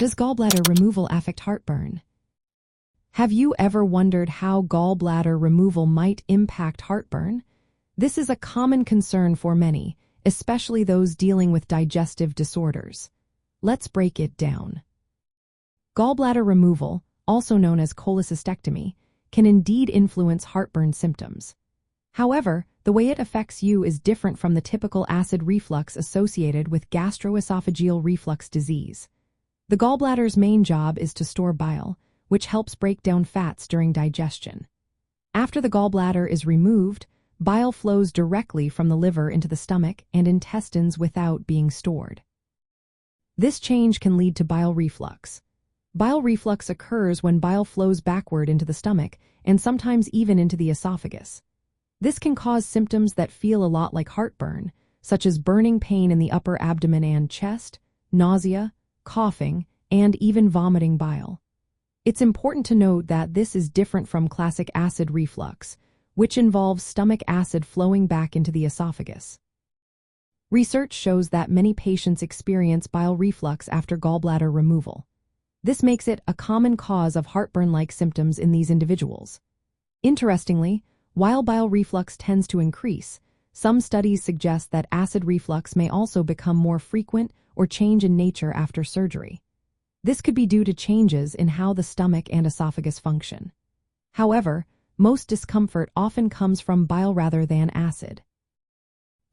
Does gallbladder removal affect heartburn? Have you ever wondered how gallbladder removal might impact heartburn? This is a common concern for many, especially those dealing with digestive disorders. Let's break it down. Gallbladder removal, also known as cholecystectomy, can indeed influence heartburn symptoms. However, the way it affects you is different from the typical acid reflux associated with gastroesophageal reflux disease. The gallbladder's main job is to store bile, which helps break down fats during digestion. After the gallbladder is removed, bile flows directly from the liver into the stomach and intestines without being stored. This change can lead to bile reflux. Bile reflux occurs when bile flows backward into the stomach and sometimes even into the esophagus. This can cause symptoms that feel a lot like heartburn, such as burning pain in the upper abdomen and chest, nausea, coughing, and even vomiting bile. It's important to note that this is different from classic acid reflux, which involves stomach acid flowing back into the esophagus. Research shows that many patients experience bile reflux after gallbladder removal. This makes it a common cause of heartburn-like symptoms in these individuals. Interestingly, while bile reflux tends to increase, some studies suggest that acid reflux may also become more frequent or change in nature after surgery. This could be due to changes in how the stomach and esophagus function. However, most discomfort often comes from bile rather than acid.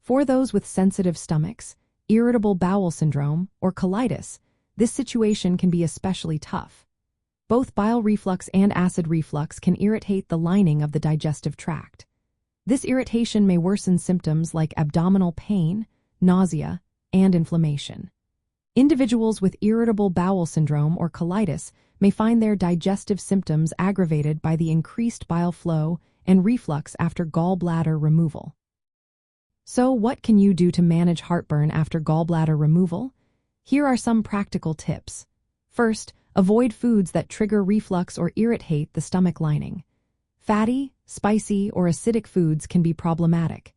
For those with sensitive stomachs, irritable bowel syndrome, or colitis, this situation can be especially tough. Both bile reflux and acid reflux can irritate the lining of the digestive tract. This irritation may worsen symptoms like abdominal pain, nausea, and inflammation. Individuals with irritable bowel syndrome or colitis may find their digestive symptoms aggravated by the increased bile flow and reflux after gallbladder removal. So, what can you do to manage heartburn after gallbladder removal? Here are some practical tips. First, avoid foods that trigger reflux or irritate the stomach lining. Fatty, spicy, or acidic foods can be problematic.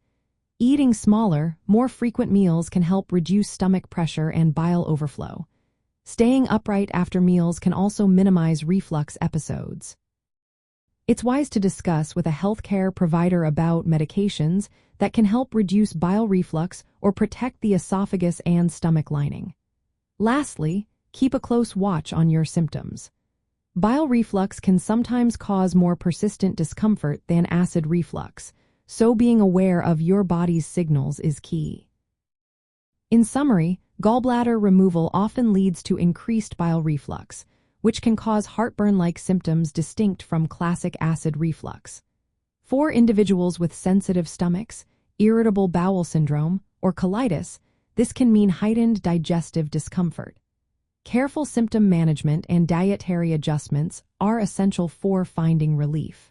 Eating smaller, more frequent meals can help reduce stomach pressure and bile overflow. Staying upright after meals can also minimize reflux episodes. It's wise to discuss with a healthcare provider about medications that can help reduce bile reflux or protect the esophagus and stomach lining. Lastly, keep a close watch on your symptoms. Bile reflux can sometimes cause more persistent discomfort than acid reflux, so being aware of your body's signals is key. In summary, gallbladder removal often leads to increased bile reflux, which can cause heartburn-like symptoms distinct from classic acid reflux. For individuals with sensitive stomachs, irritable bowel syndrome, or colitis, this can mean heightened digestive discomfort. Careful symptom management and dietary adjustments are essential for finding relief.